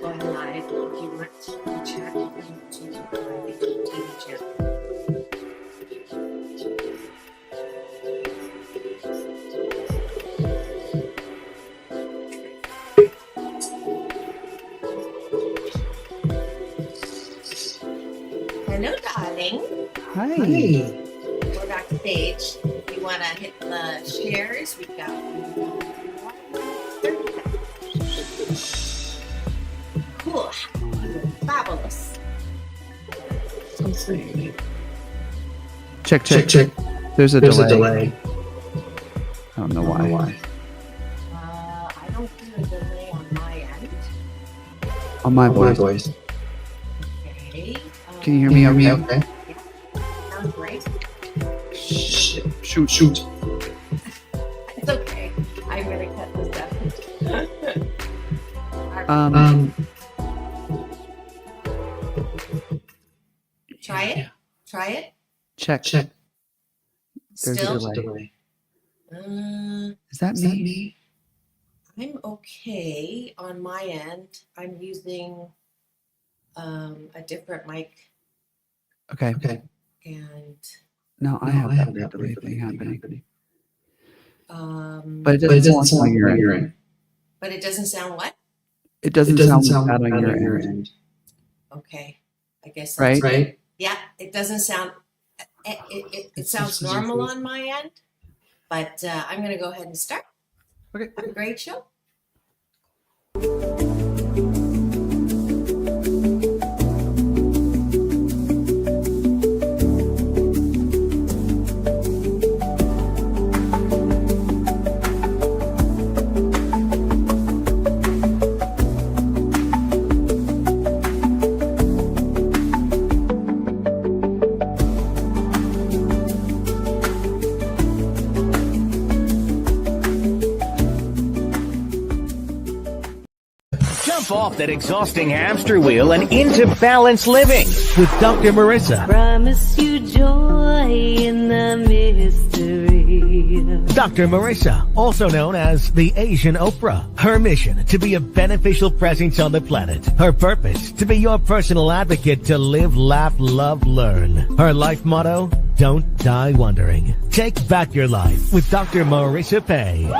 Going live if you want to chat to my TV channel. Hello, darling. Hi. We're backstage. If you want to hit the shares, we've got cool. Fabulous. Something. Check. There's a delay. I don't know why. I don't hear a delay on my end. On my voice. Okay. Can you hear me okay? Sounds great. Shoot. It's okay. I'm going to cut this out. Try it. Check. There's Still? a delay. Is that me? me? I'm okay on my end. I'm using a different mic. Okay. And No, I have that delay thing happening. but But it doesn't sound like your end. But it doesn't sound what? It doesn't sound bad on your end. Okay. I guess that's Right? Yeah, it doesn't sound it sounds normal on my end, but I'm going to go ahead and start. Okay. Have a great show. Off that exhausting hamster wheel and into balanced living with Dr. Marissa. Promise you joy in the mystery. Dr. Marissa, also known as the Asian Oprah. Her mission, to be a beneficial presence on the planet. Her purpose, to be your personal advocate to live, laugh, love, learn. Her life motto, don't die wondering. Take back your life with Dr. Marissa Pay.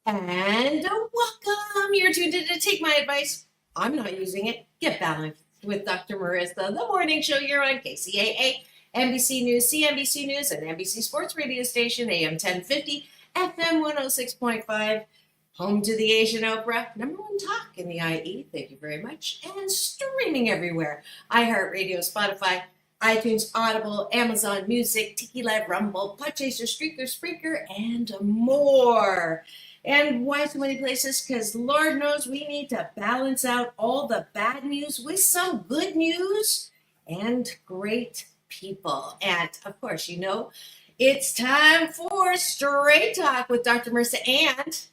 And welcome. You're tuned in to Take My Advice. I'm not using it. Get balanced with Dr. Marissa, the morning show here on KCAA, NBC News, CNBC News, and NBC Sports Radio Station, AM 1050, FM 106.5, home to the Asian Oprah, #1 talk in the IE. Thank you very much. And streaming everywhere. iHeartRadio, Spotify, iTunes, Audible, Amazon Music, Tiki Live, Rumble, Podchaser, Streaker, Spreaker, and more. And why so many places? Because Lord knows we need to balance out all the bad news with some good news and great people. And of course, it's time for Straight Talk with Dr. Marissa and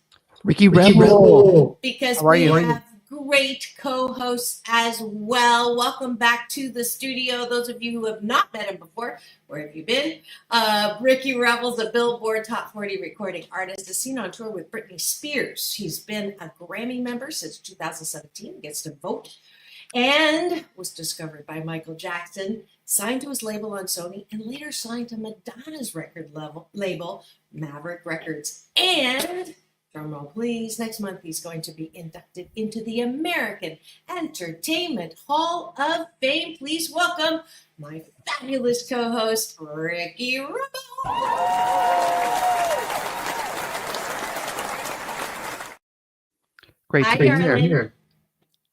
Ricky Rebel. Because we have great co-hosts as well. Welcome back to the studio. Those of you who have not met him before, where have you been? Ricky Rebel's a Billboard Top 40 recording artist, is seen on tour with Britney Spears. He's been a Grammy member since 2017, gets to vote, and was discovered by Michael Jackson, signed to his label on Sony, and later signed to Madonna's record label, Maverick Records. And drumroll please, next month he's going to be inducted into the American Entertainment Hall of Fame. Please welcome my fabulous co-host, Ricky Rebel. Great to be here.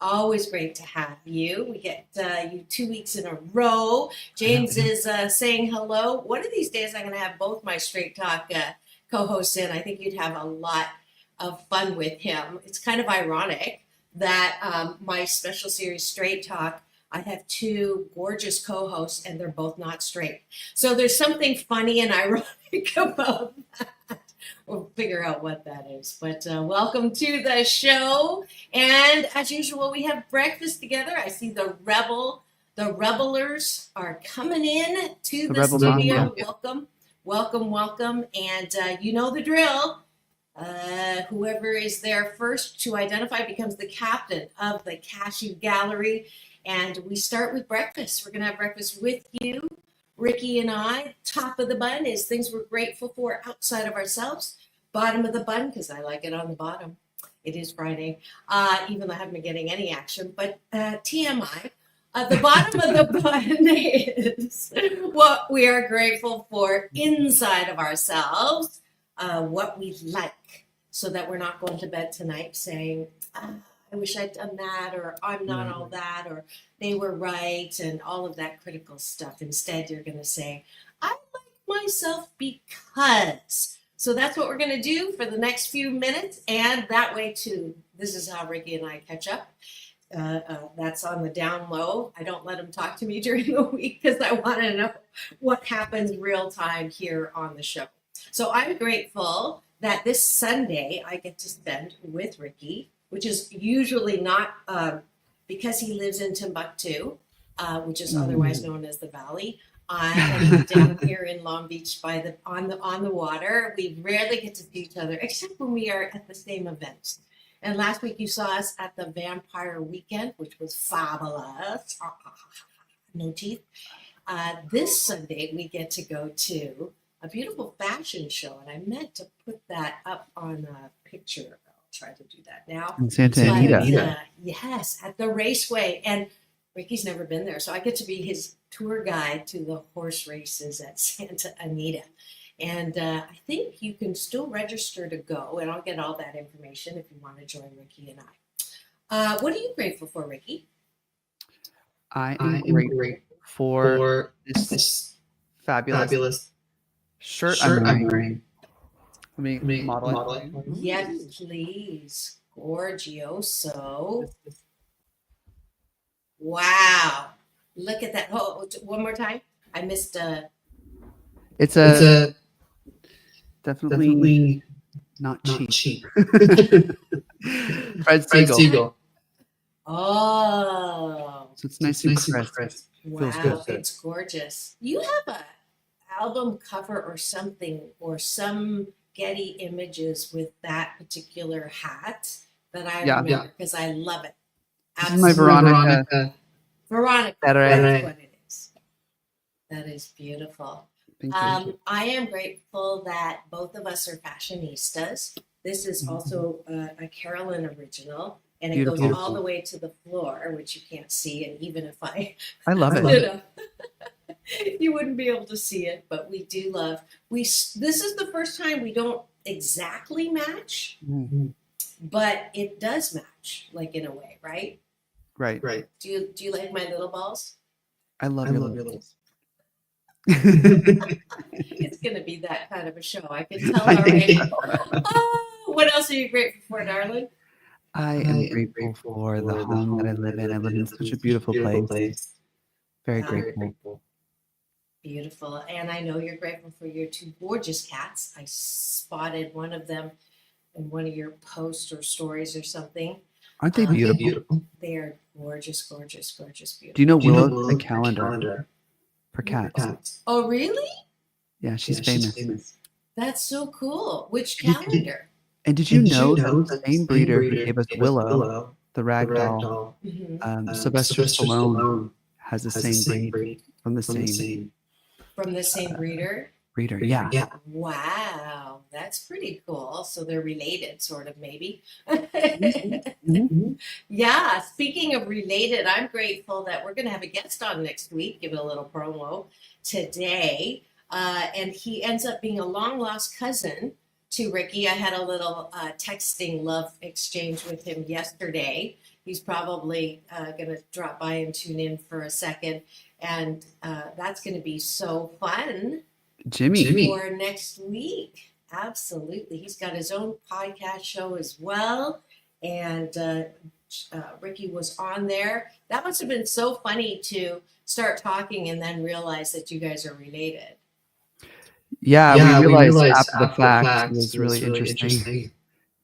Always great to have you. We get you 2 weeks in a row. James is saying hello. One of these days I'm going to have both my Straight Talk co-hosts in. I think you'd have a lot of fun with him. It's kind of ironic that my special series Straight Talk, I have two gorgeous co-hosts and they're both not straight. So there's something funny and ironic about that. We'll figure out what that is. But welcome to the show. And as usual, we have breakfast together. I see the revelers are coming in to the studio. Welcome. And you know the drill. Whoever is there first to identify becomes the captain of the Cashew Gallery. And we start with breakfast. We're going to have breakfast with you, Ricky and I. Top of the bun is things we're grateful for outside of ourselves. Bottom of the bun, because I like it on the bottom. It is Friday, even though I haven't been getting any action. But TMI, the bottom of the bun is what we are grateful for inside of ourselves, what we like, so that we're not going to bed tonight saying, I wish I'd done that, or I'm not all that, or they were right, and all of that critical stuff. Instead, you're going to say, I like myself because. So that's what we're going to do for the next few minutes, and that way, too, this is how Ricky and I catch up. That's on the down low. I don't let him talk to me during the week because I want to know what happens real time here on the show. So I'm grateful that this Sunday I get to spend with Ricky, which is usually not because he lives in Timbuktu, which is otherwise known as the Valley. And down here in Long Beach on the water. We rarely get to see each other except when we are at the same events. And last week you saw us at the Vampire Weekend, which was fabulous. No teeth. This Sunday we get to go to a beautiful fashion show, and I meant to put that up on a picture. Try to do that now. In Santa Anita. Yes, at the raceway. And Ricky's never been there, so I get to be his tour guide to the horse races at Santa Anita. And I think you can still register to go, and I'll get all that information if you want to join Ricky and I. What are you grateful for, Ricky? I am grateful for this fabulous shirt I'm wearing. Let me model it. Yes, please. Gorgioso. Wow. Look at that. Oh, one more time. I missed It's a definitely not cheap. Fred Siegel. Oh. So it's nice and crisp. Wow, Feels good. it's gorgeous. You have a album cover or something, or some Getty images with that particular hat that I remember because I love it. This is my Veronica. Veronica, that's what it is. That is beautiful. Thank you. I am grateful that both of us are fashionistas. This is also a Carolyn original, and it goes all the way to the floor, which you can't see. And even if I love it. You wouldn't be able to see it, but we do love. This is the first time we don't exactly match, but it does match, like in a way, right? Right. Do you like my little balls? I love your little balls. It's going to be that kind of a show. I can tell already. What else are you grateful for, darling? I am grateful for the home that I live in. I live in such a beautiful place. Very grateful. Beautiful. And I know you're grateful for your two gorgeous cats. I spotted one of them in one of your posts or stories or something. Aren't they beautiful? They are gorgeous, beautiful. Do you know Willow's a calendar for cats? Oh, really? Yeah, she's famous. That's so cool. Which calendar? And did you know that the same breeder who gave us Willow, the rag doll, Sylvester Stallone has the same breed from the same breeder? Breeder, yeah. Wow, that's pretty cool. So they're related, sort of, maybe. Yeah, speaking of related, I'm grateful that we're going to have a guest on next week, give it a little promo today. And he ends up being a long-lost cousin to Ricky. I had a little texting love exchange with him yesterday. He's probably going to drop by and tune in for a second. And that's going to be so fun. Jimmy. For next week. Absolutely. He's got his own podcast show as well. And Ricky was on there. That must have been so funny to start talking and then realize that you guys are related. Yeah, we realized after the fact it was really interesting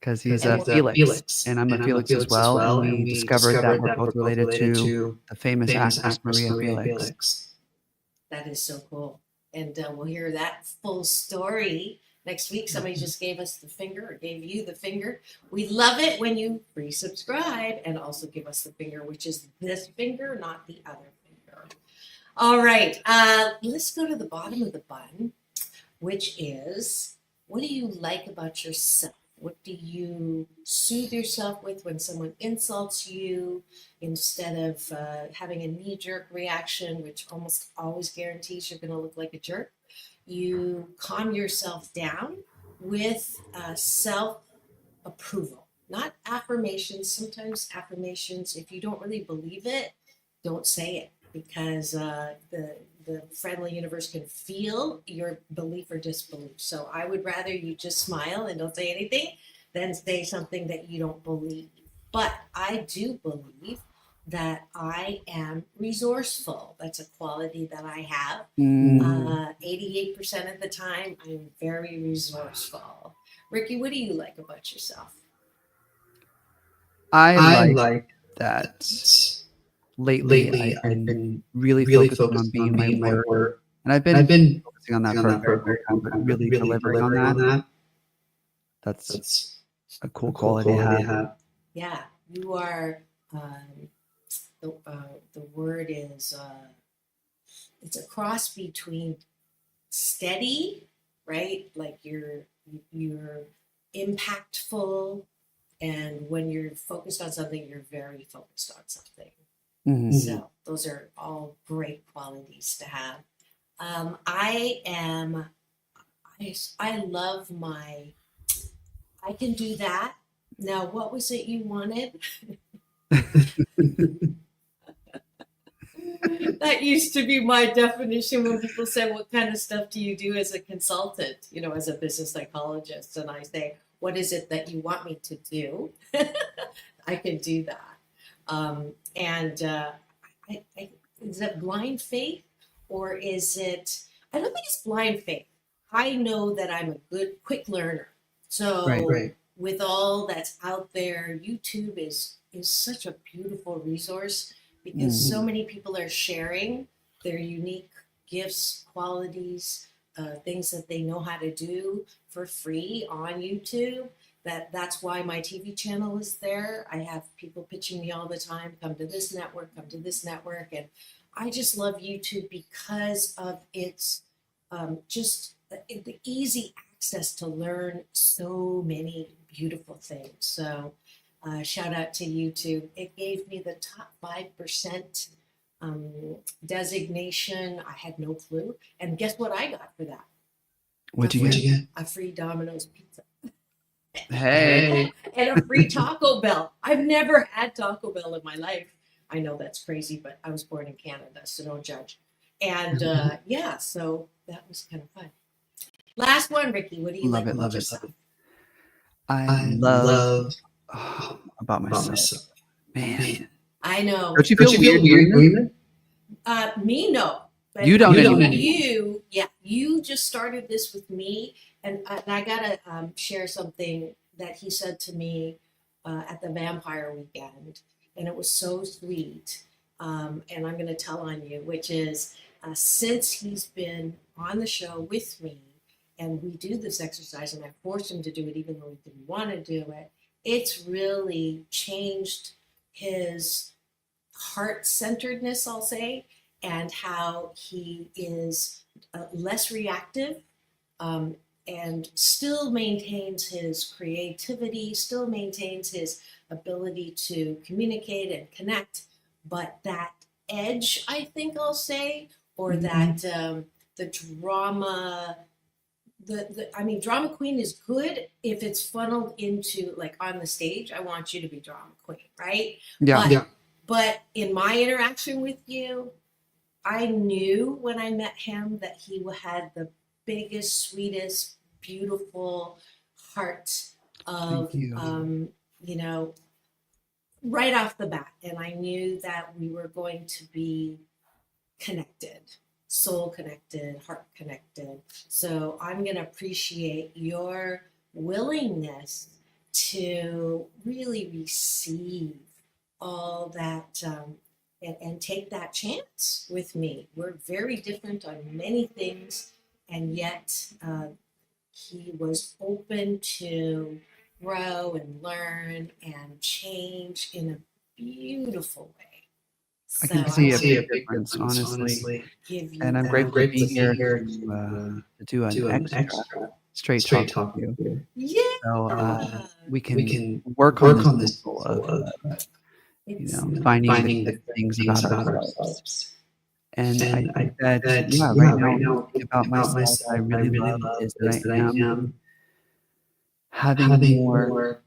because he's a Felix and I'm a Felix as well, and we discovered that we're both related to the famous actress Maria Felix. That is so cool. And we'll hear that full story next week. Somebody just gave us the finger or gave you the finger. We love it when you resubscribe and also give us the finger, which is this finger, not the other finger. All right. Let's go to the bottom of the bun, which is, what do you like about yourself? What do you soothe yourself with when someone insults you, instead of having a knee-jerk reaction, which almost always guarantees you're going to look like a jerk? You calm yourself down with self-approval, not affirmations. Sometimes affirmations, if you don't really believe it, don't say it, because the friendly universe can feel your belief or disbelief. So I would rather you just smile and don't say anything than say something that you don't believe. But I do believe that I am resourceful. That's a quality that I have. 88% of the time, I'm very resourceful. Ricky, what do you like about yourself? I like that lately I've been really focusing on being my word. And I've been focusing on that for a very long time, but really delivering on that. That's a cool quality to have. Yeah, you are, the word is, it's a cross between steady, right? Like you're impactful, and when you're focused on something, you're very focused on something. So those are all great qualities to have. I love I can do that. Now, what was it you wanted? That used to be my definition when people say, what kind of stuff do you do as a consultant, as a business psychologist? And I say, what is it that you want me to do? I can do that. Is it blind faith, or is it, I don't think it's blind faith. I know that I'm a good, quick learner. So Right. With all that's out there, YouTube is such a beautiful resource, because so many people are sharing their unique gifts, qualities, things that they know how to do for free on YouTube. That's why my TV channel is there. I have people pitching me all the time, come to this network, and I just love YouTube because of its just the easy access to learn so many beautiful things. So shout out to YouTube. It gave me the top 5% designation. I had no clue. And guess what I got for that? What'd you get? A free Domino's pizza. Hey. And a free Taco Bell. I've never had Taco Bell in my life. I know that's crazy, but I was born in Canada, so don't judge. And yeah, so that was kind of fun. Last one, Ricky. What do you like about yourself? I love about myself. Man. I know. Don't you feel weird doing that? Me, no. But You don't you, anymore. you just started this with me, and I gotta share something that he said to me at the Vampire Weekend, and it was so sweet. And I'm gonna tell on you, which is since he's been on the show with me, and we do this exercise, and I forced him to do it even though he didn't want to do it, it's really changed his heart-centeredness, I'll say, and how he is less reactive, and still maintains his creativity, still maintains his ability to communicate and connect, but that edge, I think I'll say, or that the drama, I mean, drama queen is good if it's funneled into, like, on the stage, I want you to be drama queen, right? Yeah. But in my interaction with you, I knew when I met him that he had the biggest, sweetest, beautiful heart of, right off the bat. And I knew that we were going to be connected. soul connected, heart connected. So I'm going to appreciate your willingness to really receive all that and take that chance with me. We're very different on many things, and yet he was open to grow and learn and change in a beautiful way. I can see a big difference, honestly. And I'm grateful to be here to do an extra straight talk with you. Yeah. So we can work on this goal of finding the things about ourselves. And I think that right now thinking about myself, I really love is that I am having more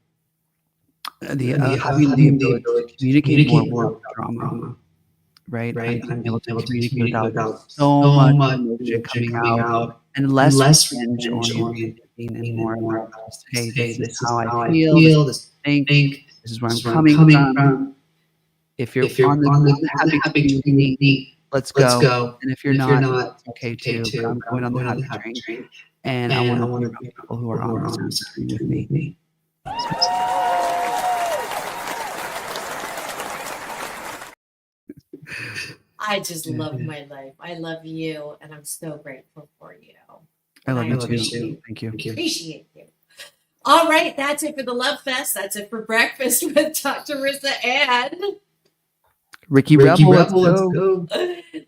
having the ability to communicate more without drama. Right? I'm able to communicate without so much emotion coming out and less revenge oriented and more about just, hey, this is how I feel, this think, this is where I'm coming from. If you're on the happy train, let's go. And if you're not, it's okay too. But I'm going on the happy train, and I want to be around people who are on the same train with me. I just love my life. I love you, and I'm so grateful for you. I love you too. Thank you. Appreciate you. All right, that's it for the Love Fest. That's it for breakfast with Dr. Marissa and Ricky Rebel. Let's go.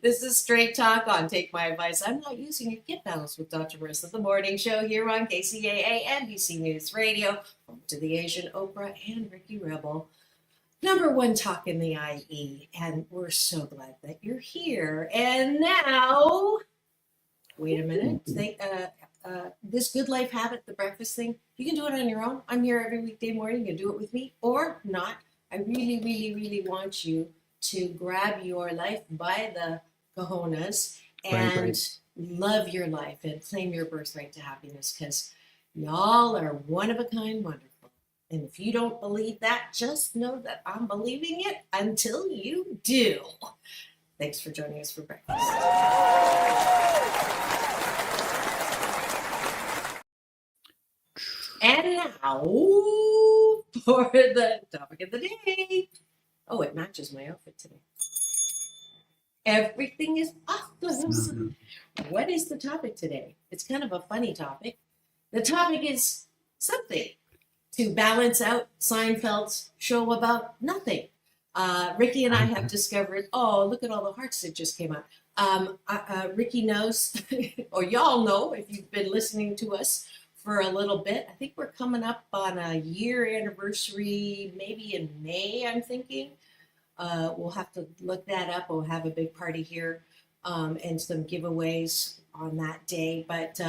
This is Straight Talk on Take My Advice. I'm not using it. Get Balanced with Dr. Marissa, the morning show here on KCAA, NBC News Radio, home to the Asian Oprah and Ricky Rebel. Number one talk in the IE, and we're so glad that you're here. And now, wait a minute. This Good Life Habit, the breakfast thing, you can do it on your own. I'm here every weekday morning. You can do it with me or not. I really, really, really want you to grab your life by the cojones and love your life and claim your birthright to happiness, because y'all are one of a kind, wonderful. And if you don't believe that, just know that I'm believing it until you do. Thanks for joining us for breakfast. And now for the topic of the day. Oh, it matches my outfit today. Everything is awesome. What is the topic today? It's kind of a funny topic. The topic is something to balance out Seinfeld's show about nothing. Ricky and I have discovered, look at all the hearts that just came out. Ricky knows, or y'all know if you've been listening to us for a little bit. I think we're coming up on a year anniversary, maybe in May, I'm thinking. We'll have to look that up. We'll have a big party here and some giveaways on that day. But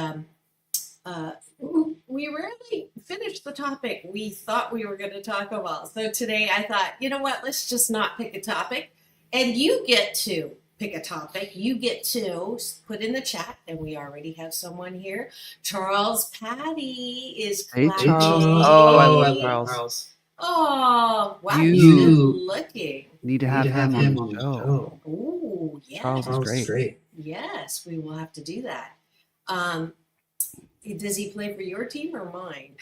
we rarely finish the topic we thought we were going to talk about. So today I thought, you know what, let's just not pick a topic. And you get to pick a topic. You get to put in the chat, and we already have someone here. Charles Patty is Hey, clapping. Charles. Oh, I love Charles. Oh, wow, You he's good looking. Need to have him on the show. Oh, yeah. Charles is great. Yes, we will have to do that. Does he play for your team or mine?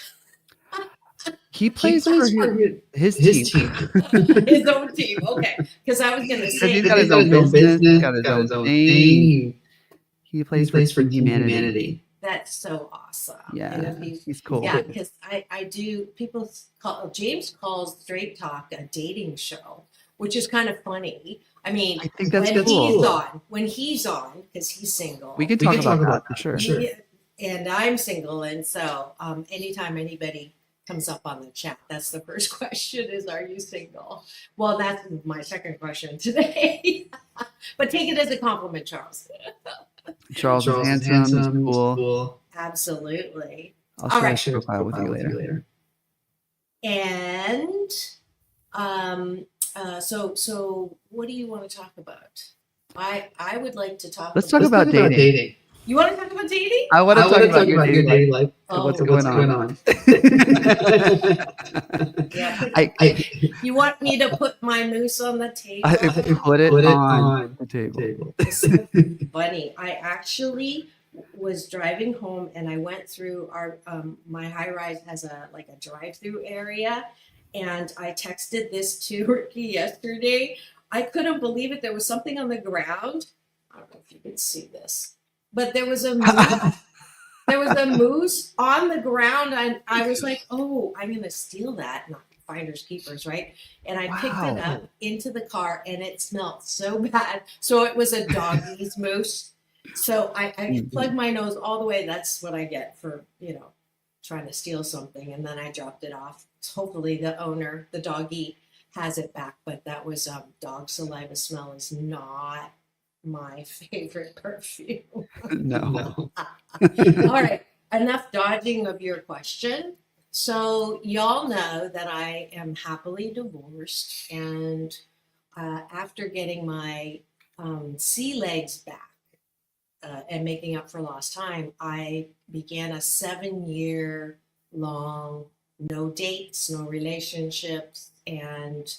He plays for his team. His own team. Okay. Because I was going to say. He's got his own business. He's got his own thing. He plays for humanity. That's so awesome. Yeah, he's cool. Yeah, because I do, James calls Straight Talk a dating show, which is kind of funny. I mean, I think that's when he's on, because he's single. We can talk about that for sure. And I'm single, and so anytime anybody comes up on the chat, that's the first question is, are you single? Well, that's my second question today. But take it as a compliment, Charles. Charles is handsome, cool. Absolutely. I'll share his profile with you later. And so what do you want to talk about? I would like to talk. Let's talk about dating. You want to talk about dating? I want to talk about your dating life. life. Oh, What's going on? Yeah. You want me to put my moose on the table? Put it on the table. It's so funny. I actually was driving home and I went through our my high rise has a drive-through area, and I texted this to Ricky yesterday. I couldn't believe it. There was something on the ground. I don't know if you can see this, but there was a moose. There was a moose on the ground, and I was like, "Oh, I'm gonna steal that." Not finders keepers, right? And I picked it up into the car, and it smelled so bad. So it was a doggy's moose. So I plugged my nose all the way. That's what I get for trying to steal something, and then I dropped it off. Hopefully, the owner, the doggy, has it back. But that was dog saliva smell is not my favorite perfume. No. All right, enough dodging of your question. So y'all know that I am happily divorced, and after getting my sea legs back and making up for lost time, I began a 7-year long no dates, no relationships, and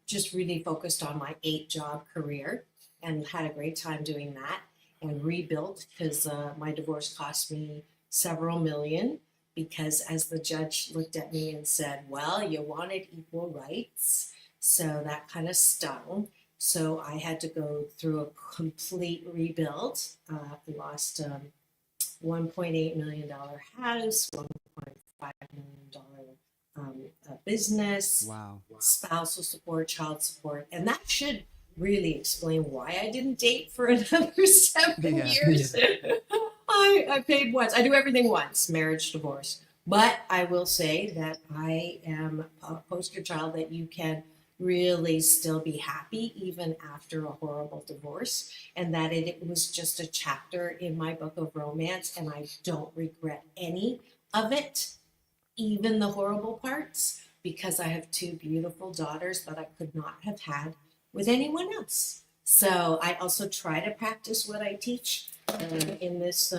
just really focused on my 8-job career, and had a great time doing that, and rebuilt because my divorce cost me several million, because as the judge looked at me and said, well, you wanted equal rights. So that kind of stung. So I had to go through a complete rebuild. I lost $1.8 million house, $1.5 million business, spousal support, child support. And that should really explain why I didn't date for another 7 years. I paid once. I do everything once, marriage, divorce. But I will say that I am a poster child that you can really still be happy even after a horrible divorce, and that it was just a chapter in my book of romance, and I don't regret any of it, even the horrible parts, because I have 2 beautiful daughters that I could not have had with anyone else. So I also try to practice what I teach in this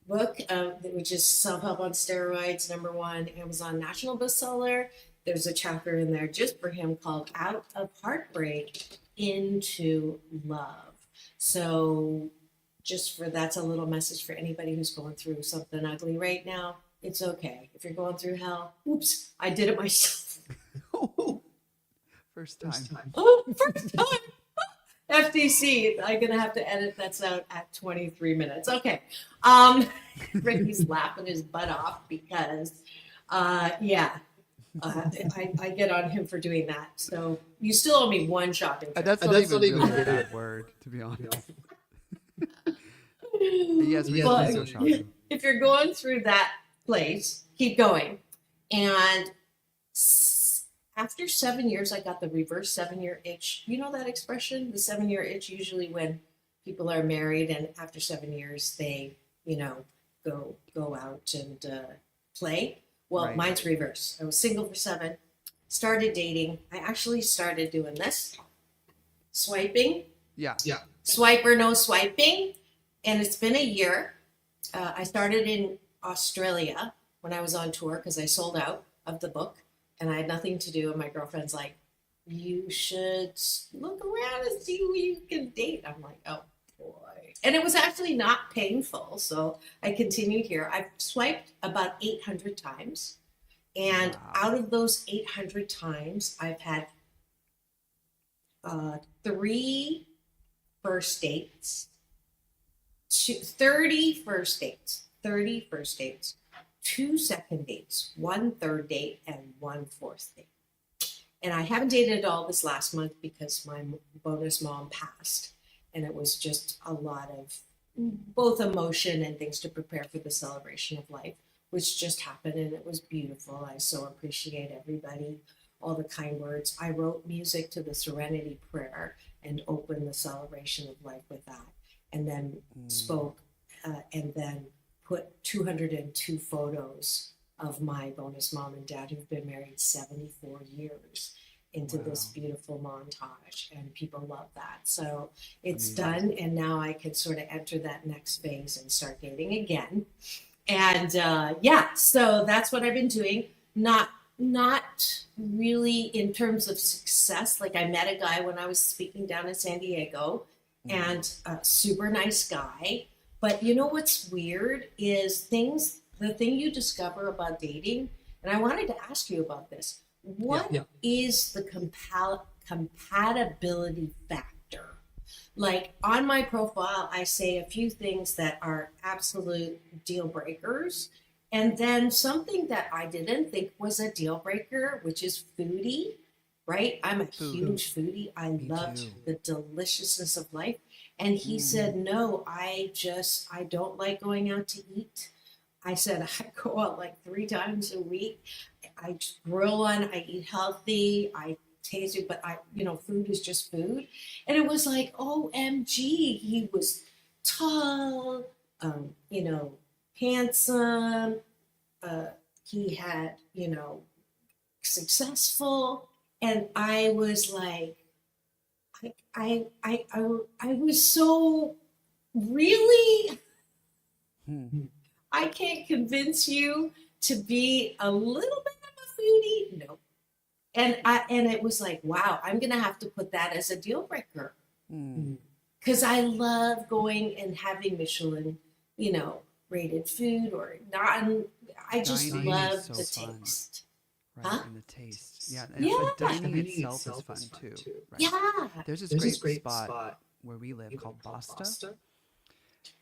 book, which is Self-Help on Steroids, #1 Amazon national bestseller. There's a chapter in there just for him called Out of Heartbreak into Love. So that's a little message for anybody who's going through something ugly right now. It's okay. If you're going through hell, oops, I did it myself. First time. Oh, first time. FTC, I'm going to have to edit that out at 23 minutes. Okay. Ricky's laughing his butt off because, I get on him for doing that. So you still owe me 1 shopping trip. That's not even a bad word, to be honest. Yes, we have to go shopping. If you're going through that place, keep going. And after 7 years, I got the reverse 7-year itch. You know that expression? The 7-year itch, usually when people are married and after 7 years, they, go out and play. Well, mine's reverse. I was single for 7, started dating. I actually started doing this, swiping. Yeah. Swipe or no swiping. And it's been a year. I started in Australia when I was on tour because I sold out of the book. And I had nothing to do, and my girlfriend's like, you should look around and see who you can date. I'm like, oh, boy. And it was actually not painful, so I continued here. I've swiped about 800 times, and out of those 800 times, I've had 3 first dates, 30 first dates, 2 second dates, 1 third date, and 1 fourth date. And I haven't dated at all this last month because my bonus mom passed. And it was just a lot of both emotion and things to prepare for the celebration of life, which just happened. And it was beautiful. I so appreciate everybody, all the kind words. I wrote music to the Serenity Prayer and opened the celebration of life with that. And then spoke and then put 202 photos of my bonus mom and dad who've been married 74 years. into this Wow. beautiful montage, and people love that. So it's Amazing. done, and now I can sort of enter that next phase and start dating again. And so that's what I've been doing. Not really in terms of success. Like, I met a guy when I was speaking down in San Diego, and a super nice guy. But you know what's weird is the thing you discover about dating, and I wanted to ask you about this. What is the compatibility factor? Like, on my profile, I say a few things that are absolute deal breakers. And then something that I didn't think was a deal breaker, which is foodie, right? I'm a Food. huge foodie. I Me loved too. the deliciousness of life. And he said, no, I don't like going out to eat. I said, I go out like 3 times a week. I grill I eat healthy. I taste it, but food is just food. And it was like, OMG, he was tall, handsome. He had, successful. And I was like, I was so really, I can't convince you to be a little bit of a foodie. No. And it was like, wow, I'm going to have to put that as a deal breaker. Because I love going and having Michelin, rated food or not. I just Dining love is so the fun. taste. Right, Huh? and the taste. Yeah, and Yeah. but dining itself is fun too. Right? Yeah. There's this great spot where we live called Basta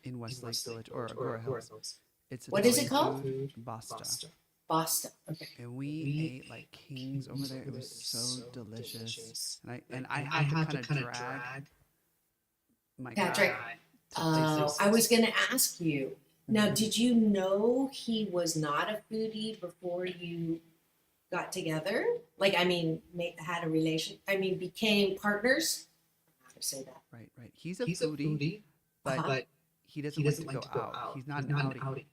in Westlake Village or Agora Hills. It's What is it Italian called? food, Basta. Boston. Okay. And we ate like kings over there. It was so delicious. And I had to kind of drag my Patrick, guy. I was going to ask you. Now, did you know he was not a foodie before you got together? Like, I mean, had a relation. I mean, became partners. How to say that? Right. He's a foodie, but he doesn't like to go out. He's not an outie.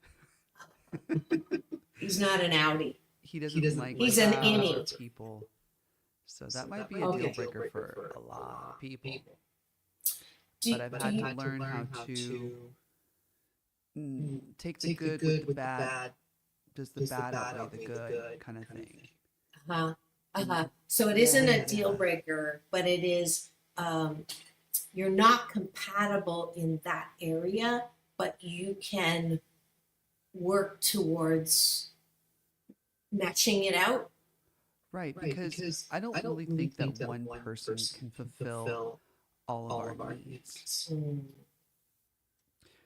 He's not an outie. He doesn't like He's an other innie. people. So that might be a deal breaker for a lot of people. But I've had to learn how to take the good with the bad. Does the bad outweigh the good kind of thing? So it isn't a deal breaker, but it is. You're not compatible in that area, but you can work towards matching it out. Right, because I don't really think that one person can fulfill all of our needs.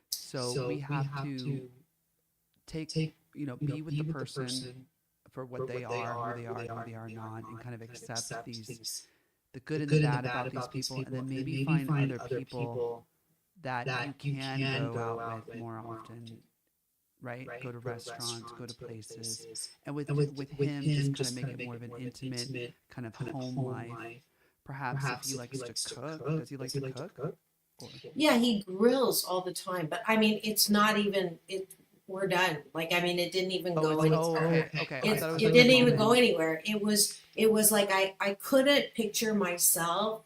So we have to take, be with the person for what they are, who they are, and who they are not, and kind of accept the good and the bad about these people, and then maybe find other people that you can go out with more often. Right? Go to restaurants, go to places. And with him, just kind of make it more of an intimate kind of home life. Perhaps if he likes to cook. Does he like to cook? Yeah, he grills all the time, but I mean, it's not even, we're done. Like, I mean, it didn't even go anywhere. Okay. It didn't even go anywhere. It was like, I couldn't picture myself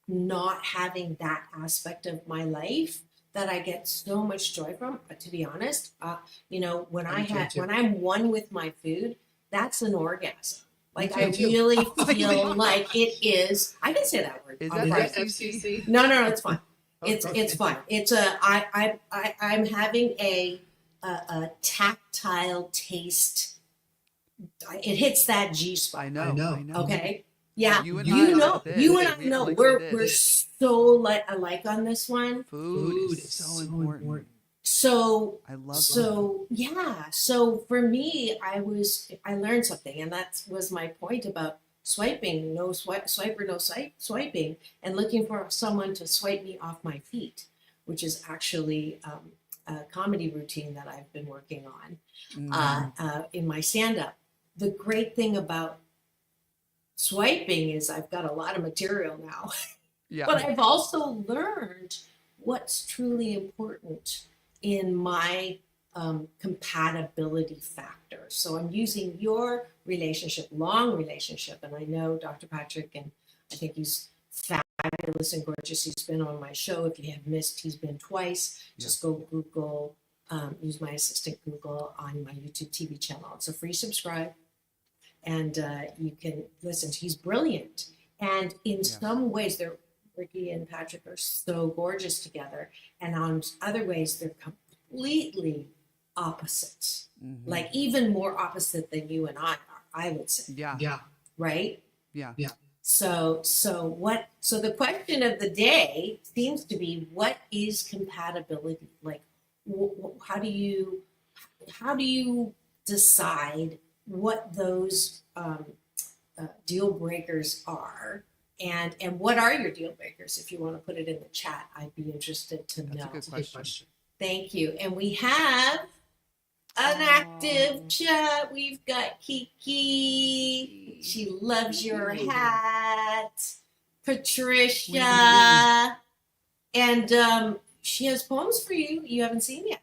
not having that aspect of my life that I get so much joy from. But to be honest, when I'm one with my food, that's an orgasm. Like, I really feel like it is. I can say that word. Is that FCC? No, it's fine. It's fine. It's I'm having a tactile taste. It hits that G spot. I know. Okay. Yeah, You and I know. We're so alike on this one. Food is so important. So I love so yeah. So for me, I learned something, and that was my point about swiping, no swiper, no swiping, and looking for someone to swipe me off my feet, which is actually a comedy routine that I've been working on in my stand-up. The great thing about swiping is I've got a lot of material now, but I've also learned what's truly important in my compatibility factor. So I'm using your relationship, long relationship, and I know Dr. Patrick, and I think he's fabulous and gorgeous. He's been on my show. If you have missed, he's been twice. Just go Google, use my assistant Google on my YouTube TV channel. It's a free subscribe, and you can listen. He's brilliant, and in some ways, Ricky and Patrick are so gorgeous together, and on other ways, they're completely opposites, like even more opposite than you and I are, I would say. Right? So the question of the day seems to be, what is compatibility? Like, how do you decide what those deal breakers are? And what are your deal breakers? If you want to put it in the chat, I'd be interested to know. That's a good question. Thank you. And we have an active chat. We've got Kiki. She loves your hat. Patricia. And she has poems for you. You haven't seen yet.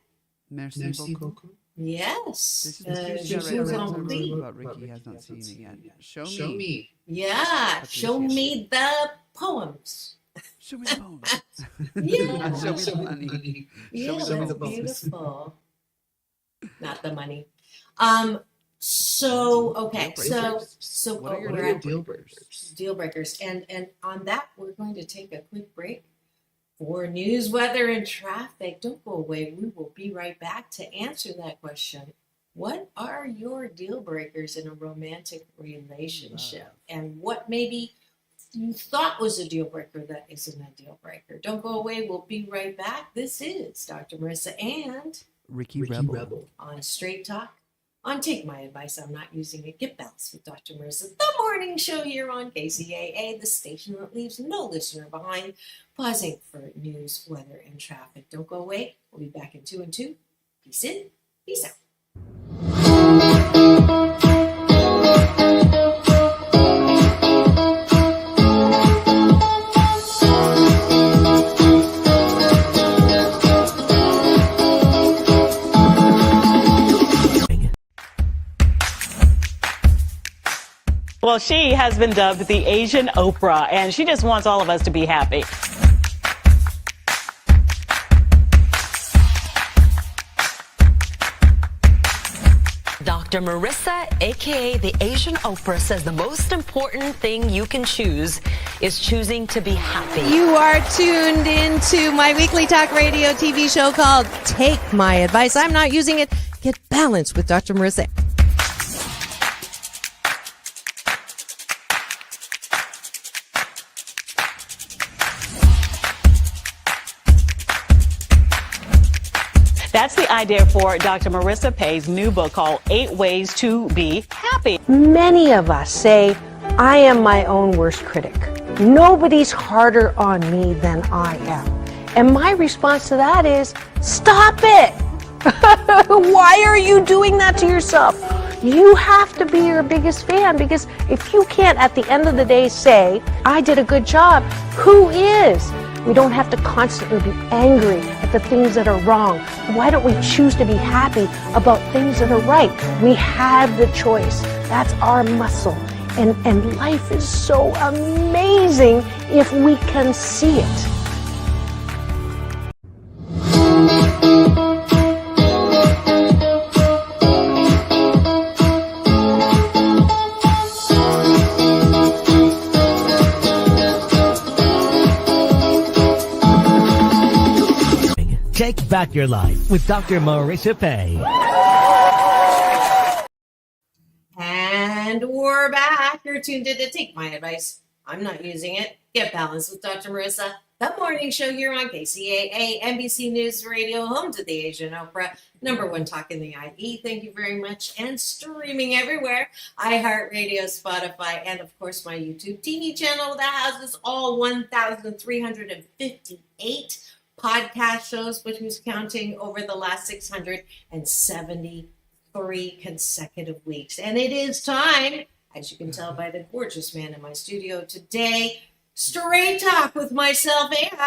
Merci beaucoup. Yes. This is the she right was on read. Glee. But Ricky has not seen it yet. Show me. Yeah. Show me the poems. Show me the poems. Yeah. Show me the money. Yeah, Show me the that's poems. beautiful. Not the money. So okay, so What are your we're at deal breakers? deal breakers, and on that we're going to take a quick break for news, weather, and traffic. Don't go away. We will be right back to answer that question. What are your deal breakers in a romantic relationship, and what maybe you thought was a deal breaker that isn't a deal breaker? Don't go away. We'll be right back. This is Dr. Marissa and Ricky Rebel. on Straight Talk, on Take My Advice, I'm Not Using It, Get Balanced with Dr. Marissa, the morning show here on KCAA, the station that leaves no listener behind, pausing for news, weather, and traffic. Don't go away. We'll be back in 2 and 2. Peace in, peace out. Well, she has been dubbed the Asian Oprah, and she just wants all of us to be happy. Dr. Marissa, aka the Asian Oprah, says the most important thing you can choose is choosing to be happy. You are tuned into my weekly talk radio TV show called Take My Advice. I'm Not Using It. Get Balanced with Dr. Marissa. That's the idea for Dr. Marissa Pay's new book called 8 Ways to Be Happy. Many of us say, I am my own worst critic. Nobody's harder on me than I am. And my response to that is, stop it! Why are you doing that to yourself? You have to be your biggest fan, because if you can't at the end of the day say, I did a good job, who is? We don't have to constantly be angry at the things that are wrong. Why don't we choose to be happy about things that are right? We have the choice. That's our muscle. And life is so amazing if we can see it. Take back your life with Dr. Marissa Pay. And we're back. You're tuned in to Take My Advice. I'm Not Using It. Get Balanced with Dr. Marissa, the morning show here on KCAA, NBC News Radio, home to the Asian Oprah, #1 talk in the IE. Thank you very much. And streaming everywhere, iHeartRadio, Spotify, and of course my YouTube TV channel that houses all 1,358 podcast shows, but who's counting, over the last 673 consecutive weeks. And it is time, as you can tell by the gorgeous man in my studio today, Straight Talk with myself and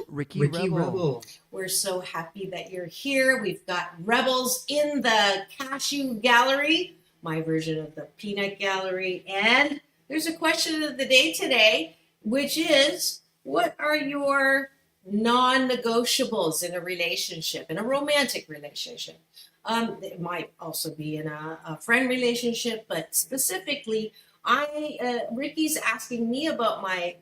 Ricky, Ricky Rebel. Rebel. we're so happy that you're here. We've got Rebels in the Cashew Gallery, my version of the Peanut Gallery. And there's a question of the day today, which is, what are your non-negotiables in a relationship, in a romantic relationship? It might also be in a friend relationship, but specifically, Ricky's asking me about my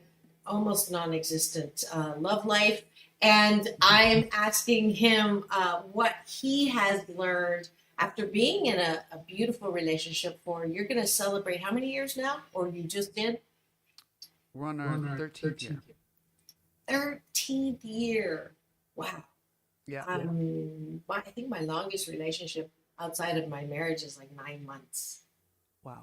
almost non-existent love life, and I'm asking him what he has learned after being in a beautiful relationship for, you're going to celebrate how many years now, or you just did? We're on our 13th year. 13th year. Wow. Yeah. I think my longest relationship outside of my marriage is like 9 months. Wow.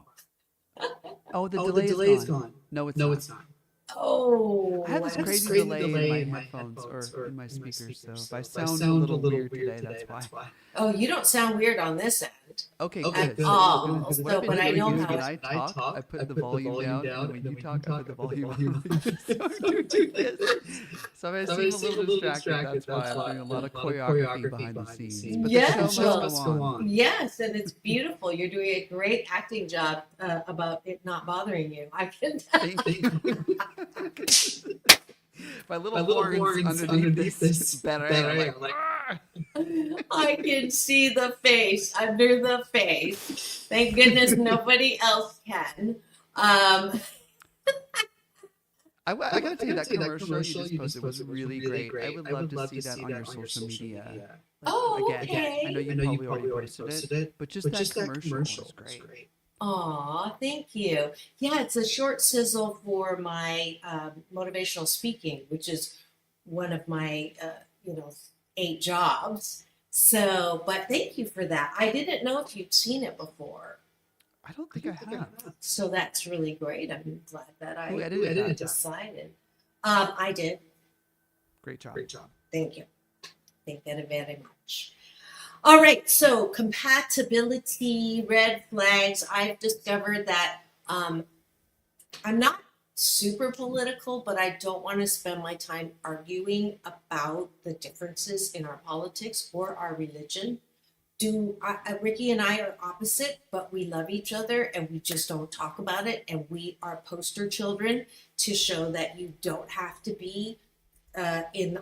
Oh, the Oh, delay the delay is is gone. gone. No, it's No, not. it's not. Oh, I have this wow. crazy delay in my headphones or in my speakers, so if I sound a little weird today, that's why. Oh, you don't sound weird on this end. Okay, Okay, good. good. Oh, What so, I've been but I doing know is how. when I talk, I put the volume down, and when you talk, I put the volume up. So do this. So if I seem a little distracted, that's why I'm doing a lot of choreography behind the scenes. But Yeah, the show must go on. Yes, and it's beautiful. You're doing a great acting job about it not bothering you. I can tell. Thank you. My little horns underneath this better. I'm like, "Ah!" I can see the face under the face. Thank goodness nobody else can. I gotta tell you, that commercial you just posted was really great. I would love to see that on your social media. Oh, Again, okay. I know you probably already posted it, but just that commercial was great. Aw, thank you. Yeah, it's a short sizzle for my motivational speaking, which is one of my 8 jobs. So, but thank you for that. I didn't know if you'd seen it before. I don't think I have. So that's really great. I'm glad that I Who edited that? decided. I did. Great job. Thank you. Thank you very much. All right, so compatibility, red flags. I've discovered that I'm not super political, but I don't want to spend my time arguing about the differences in our politics or our religion. Ricky and I are opposite, but we love each other and we just don't talk about it. And we are poster children to show that you don't have to be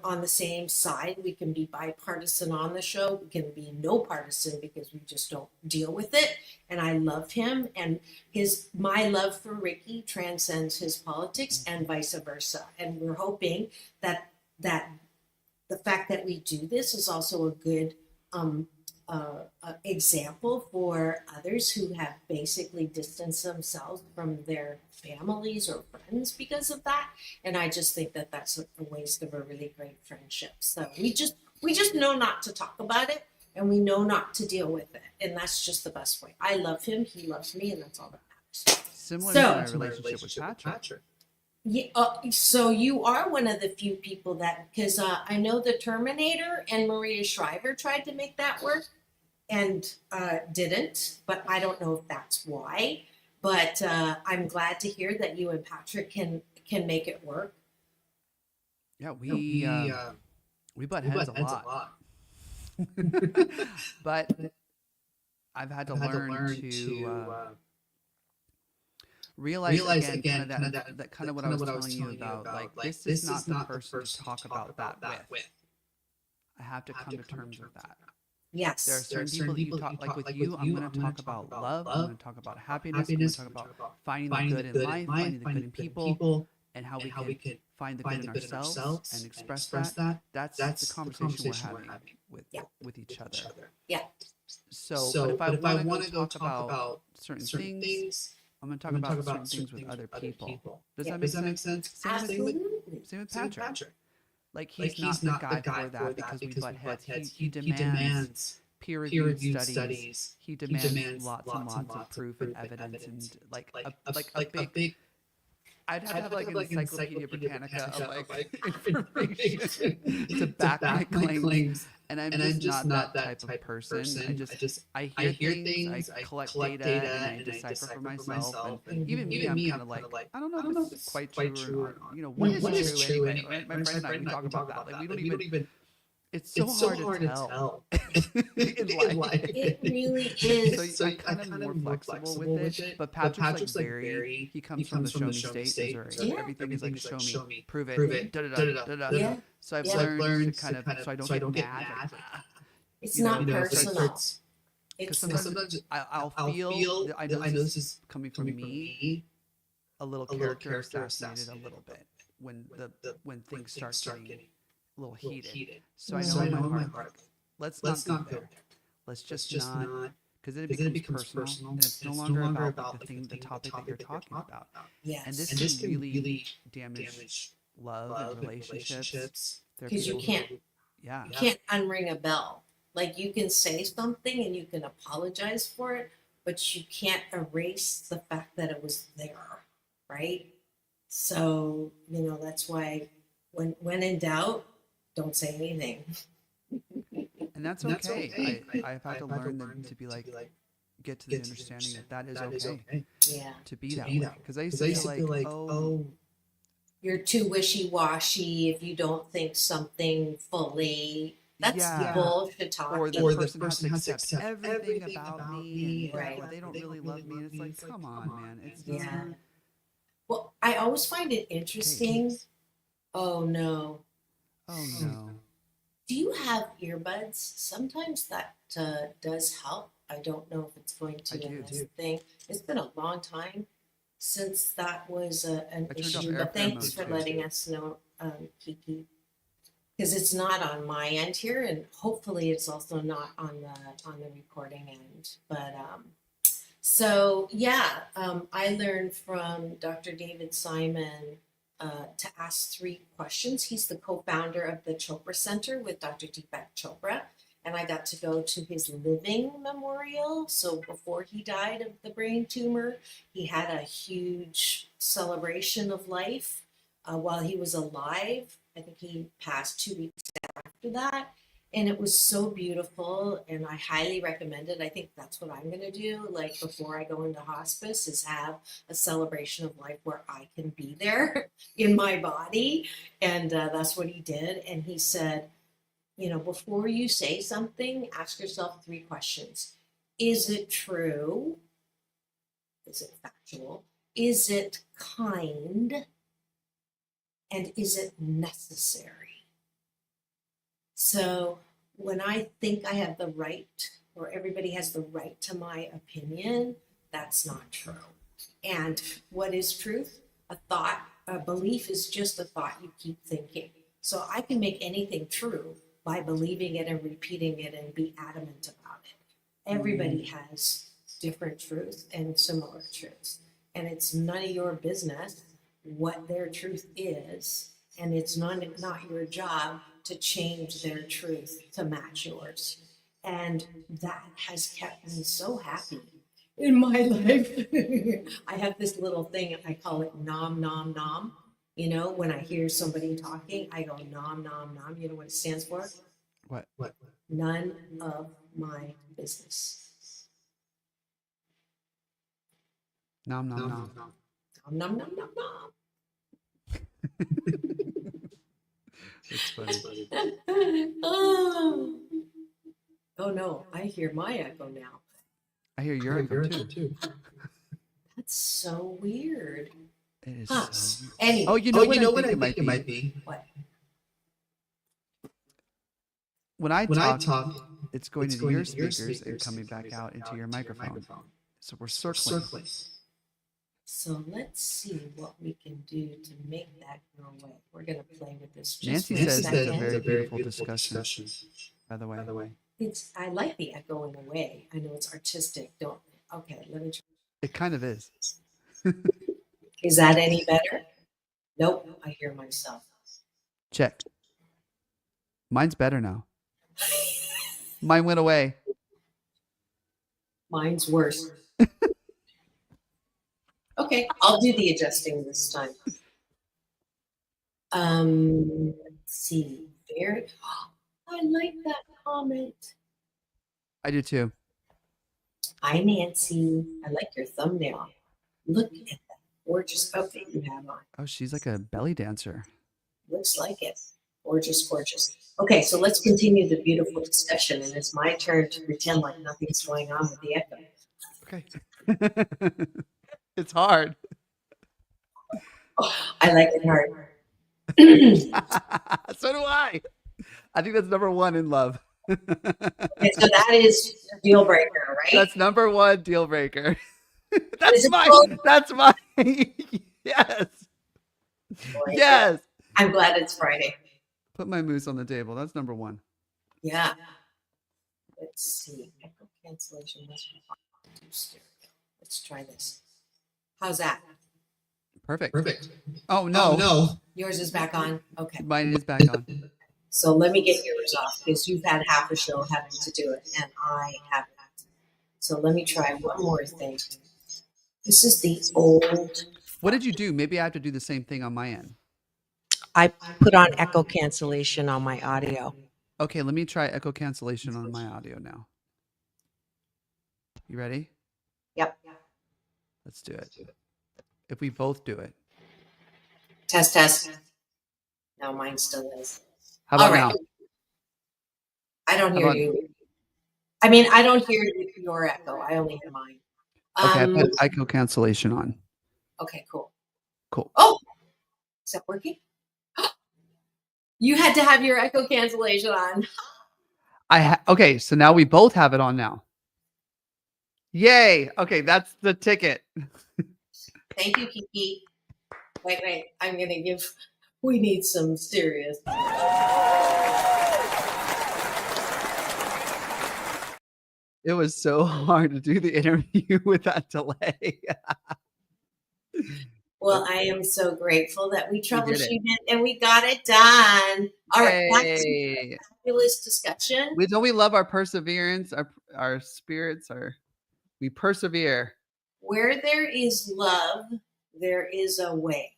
on the same side. We can be bipartisan on the show. We can be no partisan because we just don't deal with it. And I love him, and my love for Ricky transcends his politics and vice versa. And we're hoping that the fact that we do this is also a good example for others who have basically distanced themselves from their families or friends because of that. And I just think that that's a waste of a really great friendship. So we just know not to talk about it, and we know not to deal with it, and that's just the best way. I love him, he loves me, and that's all that matters. Similar to my relationship with Patrick. Yeah, so you are one of the few people that, because I know the Terminator and Maria Shriver tried to make that work and didn't, but I don't know if that's why. But I'm glad to hear that you and Patrick can make it work. Yeah, we butt heads a lot. But I've had to learn to realize again that kind of what I was telling you about. Like, this is not the person to talk about that with. I have to come to terms with that. Yes. There are certain people that you talk, like with you, I'm going to talk about love, I'm going to talk about happiness, I'm going to talk about finding the good in life, finding the good in people, and how we can find the good in ourselves and express that. That's the conversation we're having with each other. Yeah. So, but if I want to go talk about certain things, I'm going to talk about certain things with other people. Does that make sense? Same with Patrick. Like, he's not the guy for that because we butt heads. He demands peer-reviewed studies. He demands lots and lots of proof and evidence and like a big I'd have to have like Encyclopedia Britannica of like information to back my claims. And I'm just not that type of person. I hear things, I collect data, and I decipher for myself. And even me, I'm kind of like, I don't know if it's quite true or not. You know, what is true anyway? Right? My friend and I, we talk about that. Like, we don't even. It's so hard to tell in life. It really is. So I'm kind of more flexible with it. But Patrick's like very, he comes from the show me state, Missouri. So everything is like, show me, prove it, da-da-da. Yeah. So I've learned to kind of, so I don't get mad. It's not personal. Because sometimes I'll feel, I know this is coming from me, a little character assassinated a little bit when things start getting a little heated. So I know in my heart, let's not go there. Let's just not, because then it becomes personal, and it's no longer about the topic that you're talking about. Yes. And this can really damage love and relationships. Because you can't unring a bell. Like, you can say something and you can apologize for it, but you can't erase the fact that it was there, right? So, that's why when in doubt, don't say anything. And that's okay. I've had to learn to be like, get to the understanding that is okay. Yeah. To be that way. Because I used to feel like, oh, you're too wishy-washy if you don't think something fully. That's bullshit talk. Or the person has to accept everything about me, or they don't really love me. And it's like, come on, man. It's not. Well, I always find it interesting. Okay. Oh no. Do you have earbuds? Sometimes that does help. I don't know if it's going to be a thing. It's been a long time since that was an issue, but thanks for letting us know, Kiki. Because it's not on my end here, and hopefully it's also not on the recording end. But I learned from Dr. David Simon to ask 3 questions. He's the co-founder of the Chopra Center with Dr. Deepak Chopra, and I got to go to his living memorial. So before he died of the brain tumor, he had a huge celebration of life while he was alive. I think he passed 2 weeks after that. And it was so beautiful, and I highly recommend it. I think that's what I'm going to do, like, before I go into hospice, is have a celebration of life where I can be there in my body. And that's what he did. And he said, before you say something, ask yourself 3 questions. Is it true? Is it factual? Is it kind? And is it necessary? So when I think I have the right, or everybody has the right to my opinion, that's not true. And what is truth? A thought, a belief is just a thought you keep thinking. So I can make anything true by believing it and repeating it and be adamant about it. Everybody has different truths and similar truths. And it's none of your business what their truth is. And it's not your job to change their truth to match yours. And that has kept me so happy in my life. I have this little thing, I call it nom, nom, nom. When I hear somebody talking, I go nom, nom, nom. You know what it stands for? What? None of my business. Nom, nom, nom. Nom, nom, nom, nom, nom. It's funny. Oh no, I hear my echo now. I hear your echo too. That's so weird. It is so weird. Anyway. Oh, you know what I think it might be? What? When I talk, it's going into your speakers and coming back out into your microphone. So we're circling. So let's see what we can do to make that go away. We're going to play with this. Nancy says it's a very beautiful discussion, by the way. I like the echoing away. I know it's artistic. Okay, let me try. It kind of is. Is that any better? Nope, I hear myself. Check. Mine's better now. Mine went away. Mine's worse. Okay, I'll do the adjusting this time. Let's see. Very. I like that comment. I do too. Hi, Nancy. I like your thumbnail. Look at that gorgeous outfit you have on. Oh, she's like a belly dancer. Looks like it. Gorgeous, gorgeous. Okay, so let's continue the beautiful discussion, and it's my turn to pretend like nothing's going on with the echo. Okay. It's hard. Oh, I like it hard. So do I. I think that's number one in love. Okay, so that is a deal breaker, right? That's number one deal breaker. Is That's it mine. called- That's mine. Yes. Boy, Yes. I'm glad it's Friday. Put my moose on the table. That's number one. Yeah. Let's see. Echo cancellation. Let's try this. How's that? Perfect. Oh no. Yours is back on. Okay. Mine is back on. So let me get yours off because you've had half a show having to do it and I haven't. So let me try one more thing. This is the old. What did you do? Maybe I have to do the same thing on my end. I put on echo cancellation on my audio. Okay, let me try echo cancellation on my audio now. You ready? Yep. Let's do it. If we both do it. Test. No, mine still is. How about All right. now? I don't How hear about- you. I mean, I don't hear your echo. I only hear mine. Okay, I put echo cancellation on. Okay, cool. Cool. Oh, is that working? You had to have your echo cancellation on. Okay, so now we both have it on now. Yay. Okay, that's the ticket. Thank you, Kiki. Wait. I'm going to give. We need some serious. It was so hard to do the interview with that delay. Well, I am so grateful that we did it. troubleshooted and we got it done. All right, back to Yay. fabulous discussion. Don't we love our perseverance, our spirits, we persevere. Where there is love, there is a way.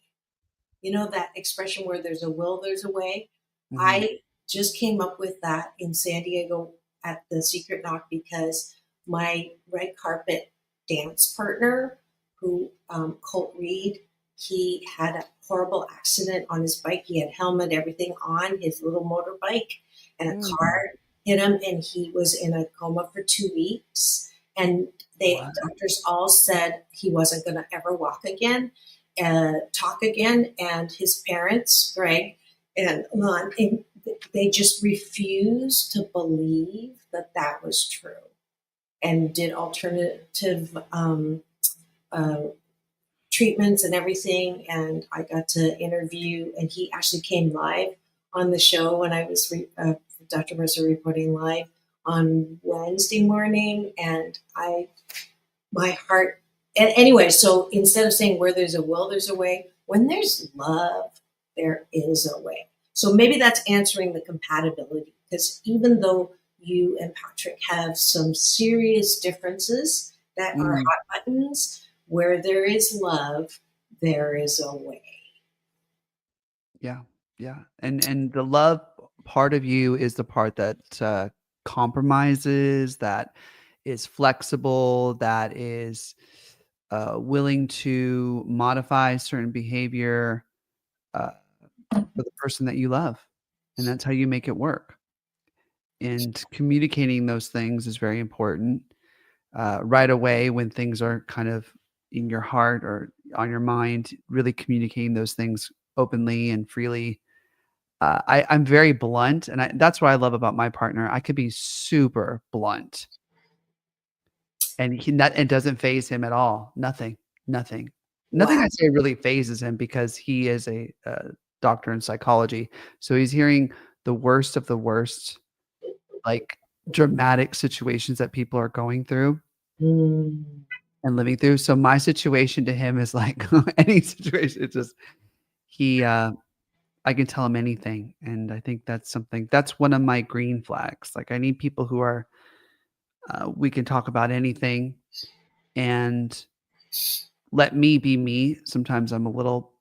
You know that expression where there's a will, there's a way? Mhm. I just came up with that in San Diego at the Secret Knock because my red carpet dance partner, who Colt Reed, he had a horrible accident on his bike. He had helmet, everything on his little motorbike, and a car hit him, and he was in a coma for 2 weeks. And doctors all said he wasn't going to ever walk again, talk again. And his parents, Greg and Lon, they just refused to believe that was true, and did alternative treatments and everything. And I got to interview, and he actually came live on the show when I was Dr. Mercer reporting live on Wednesday morning. And my heart, and anyway, so instead of saying where there's a will, there's a way, when there's love, there is a way. So maybe that's answering the compatibility, because even though you and Patrick have some serious differences that are hot buttons, where there is love, there is a way. Yeah. And the love part of you is the part that compromises, that is flexible, that is willing to modify certain behavior for the person that you love. And that's how you make it work. And communicating those things is very important right away when things are kind of in your heart or on your mind, really communicating those things openly and freely. I'm very blunt, and that's what I love about my partner. I could be super blunt, and it doesn't faze him at all. Nothing I say really phases him, because he is a doctor in psychology. So he's hearing the worst of the worst, like dramatic situations that people are going through and living through. So my situation to him is like any situation. It's just I can tell him anything, and I think that's one of my green flags. Like, I need people who are we can talk about anything, and let me be me. Sometimes I'm a little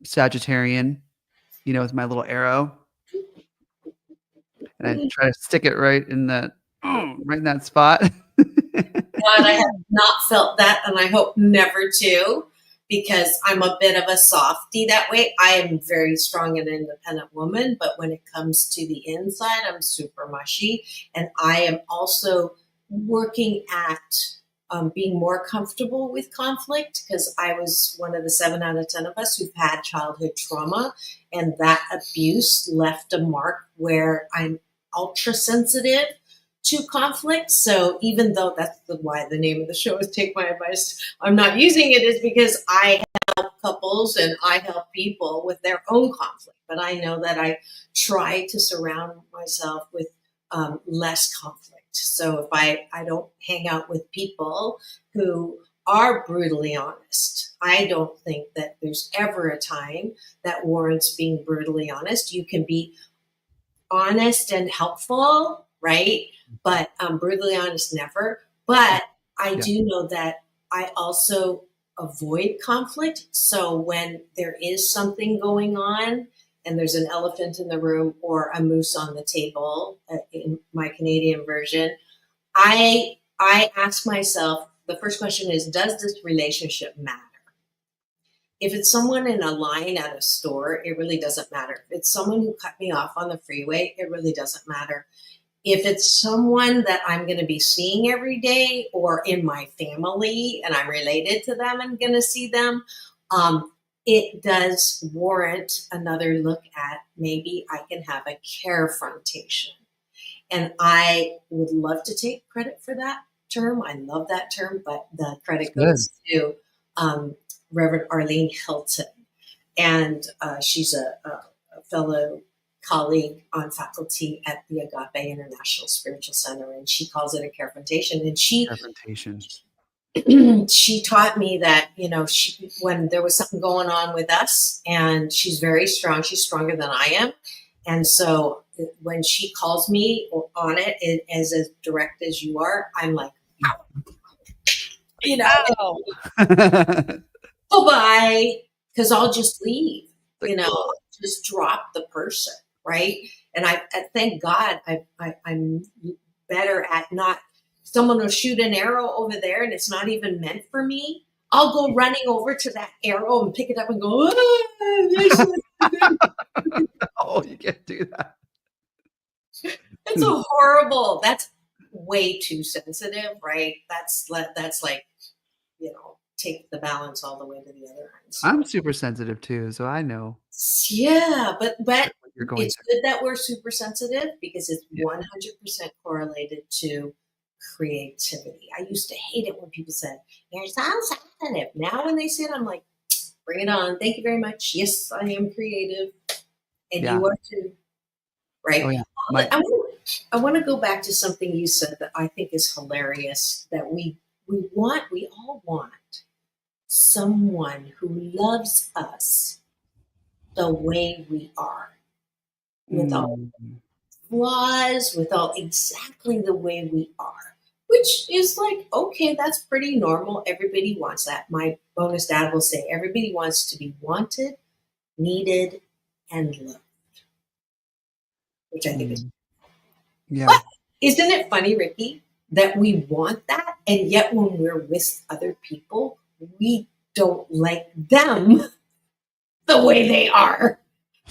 Sagittarian, with my little arrow, and I try to stick it right in that spot. God, I have not felt that, and I hope never to, because I'm a bit of a softie that way. I am very strong and independent woman, but when it comes to the inside, I'm super mushy. And I am also working at being more comfortable with conflict, because I was one of the 7 out of 10 of us who've had childhood trauma, and that abuse left a mark where I'm ultra sensitive to conflict. So even though that's why the name of the show is Take My Advice, I'm not using it, is because I help couples and I help people with their own conflict. But I know that I try to surround myself with less conflict. So if I don't hang out with people who are brutally honest, I don't think that there's ever a time that warrants being brutally honest. You can be honest and helpful, right? But brutally honest, never. But I do know that I also avoid conflict. So when there is something going on and there's an elephant in the room or a moose on the table, in my Canadian version, I ask myself, the first question is, does this relationship matter? If it's someone in a line at a store, it really doesn't matter. If it's someone who cut me off on the freeway, it really doesn't matter. If it's someone that I'm going to be seeing every day or in my family and I'm related to them and going to see them, it does warrant another look at, maybe I can have a carefrontation. And I would love to take credit for that term. I love that term, but the credit goes to Reverend Arlene Hilton. And she's a fellow colleague on faculty at the Agape International Spiritual Center, and she calls it a carefrontation. And she taught me that, when there was something going on with us, and she's very strong, she's stronger than I am. And so when she calls me on it, as direct as you are, I'm like, bye-bye, because I'll just leave, just drop the person, right? And I thank God I'm better at not, someone will shoot an arrow over there and it's not even meant for me. I'll go running over to that arrow and pick it up and go, oh, you can't do that. It's horrible. That's way too sensitive, right? That's like, take the balance all the way to the other end. So, I'm super sensitive too, so I know. Yeah, but You're going it's good that we're super sensitive, because it's 100% correlated to creativity. I used to hate it when people said, "You're so sensitive." Now when they say it, I'm like, bring it on. Thank you very much. Yes, I am creative. And you are too. Right? Oh, yeah. I want to go back to something you said that I think is hilarious, that we all want someone who loves us the way we are, with all flaws, with all exactly the way we are, which is like, okay, that's pretty normal. Everybody wants that. My bonus dad will say, everybody wants to be wanted, needed, and loved, which I think is. Yeah. But isn't it funny, Ricky, that we want that, and yet when we're with other people, we don't like them the way they are,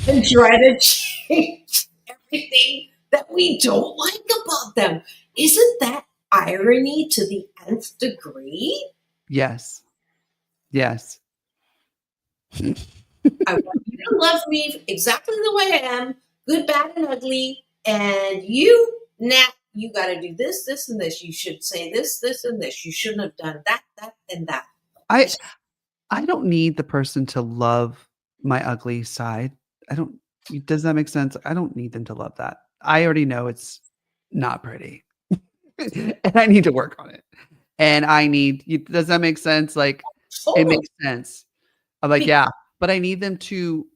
and try to change everything that we don't like about them? Isn't that irony to the nth degree? Yes. Yes. I want you to love me exactly the way I am, good, bad, and ugly, and you, you got to do this, this, and this. You should say this, this, and this. You shouldn't have done that, that, and that. I don't need the person to love my ugly side. Does that make sense? I don't need them to love that. I already know it's not pretty. And I need to work on it. And does that make sense? Like, it makes sense. I'm like, yeah, but I need them to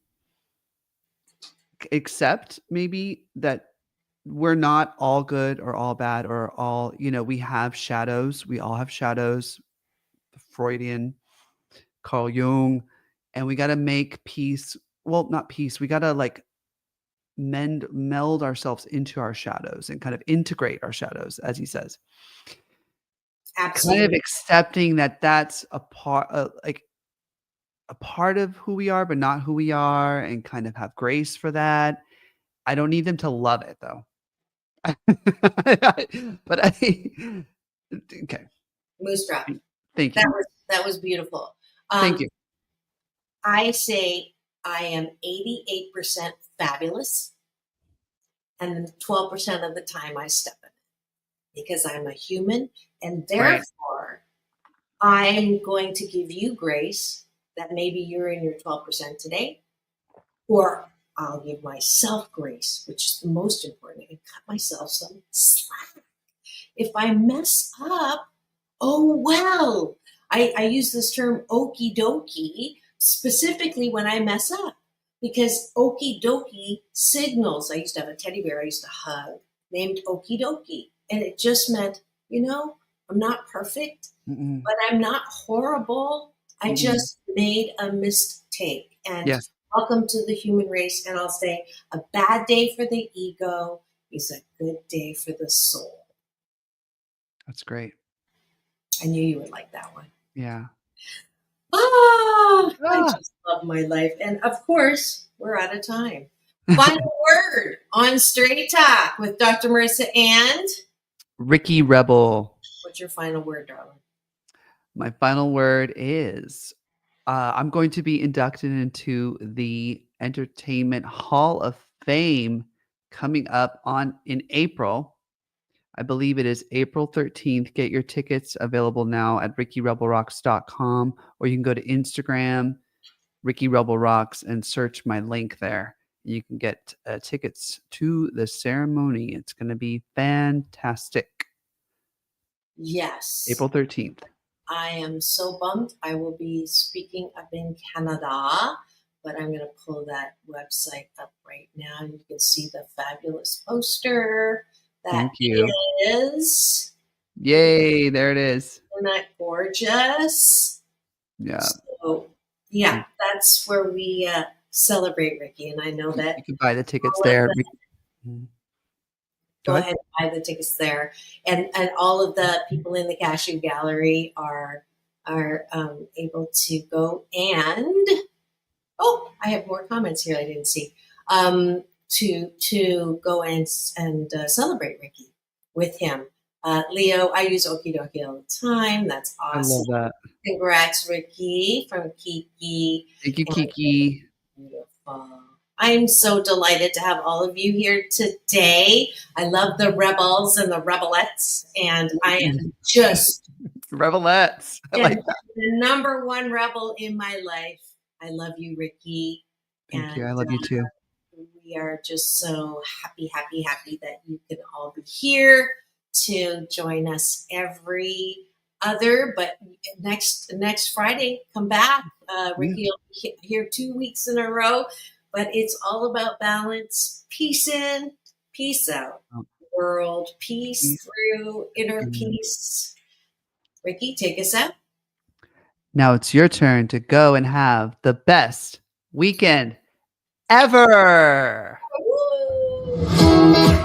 accept maybe that we're not all good or all bad or all, we have shadows. We all have shadows. Freudian Carl Jung, and we got to make peace. Well, not peace. We got to like meld ourselves into our shadows and kind of integrate our shadows, as he says. Absolutely. Kind of accepting that that's a part, like a part of who we are, but not who we are, and kind of have grace for that. I don't need them to love it though. But okay. Moose drop. Thank you. That was beautiful. Thank you. I say I am 88% fabulous, and then 12% of the time I step in it because I'm a human, and therefore I'm going to give you grace that maybe you're in your 12% today, or I'll give myself grace, which is the most important, and cut myself some slack. If I mess up, oh well. I use this term okie dokie specifically when I mess up, because okie dokie signals. I used to have a teddy bear I used to hug named Okie Dokie, and it just meant, I'm not perfect, but I'm not horrible. I just made a mistake. And welcome to the human race. And I'll say, a bad day for the ego is a good day for the soul. That's great. I knew you would like that one. Yeah. I just love my life. And of course, we're out of time. Final word on Straight Talk with Dr. Marissa and Ricky Rebel. What's your final word, darling? My final word is I'm going to be inducted into the Entertainment Hall of Fame coming up in April. I believe it is April 13th. Get your tickets available now at rickyrebelrocks.com, or you can go to Instagram, Ricky Rebel Rocks, and search my link there. You can get tickets to the ceremony. It's going to be fantastic. Yes. April 13th. I am so bummed. I will be speaking up in Canada, but I'm going to pull that website up right now. And you can see the fabulous poster. Thank you. Is. Yay, there it is. Isn't that gorgeous? Yeah. So, yeah, that's where we celebrate, Ricky. And I know that you can buy the tickets there. Go ahead and buy the tickets there. And all of the people in the cashew gallery are able to go and I have more comments here I didn't see. To go and celebrate Ricky with him. Leo, I use Okie Dokie all the time. That's awesome. I love that. Congrats, Ricky, from Kiki. Thank you, Kiki. Beautiful. I'm so delighted to have all of you here today. I love the rebels and the rebelettes, and I am just rebelettes. I like that. The number one rebel in my life. I love you, Ricky. Thank you. I love you too. We are just so happy that you can all be here to join us every other. But next Friday, come back. Ricky will be here 2 weeks in a row. But it's all about balance. Peace in, peace out. World peace through inner peace. Ricky, take us out. Now it's your turn to go and have the best weekend ever. Woo!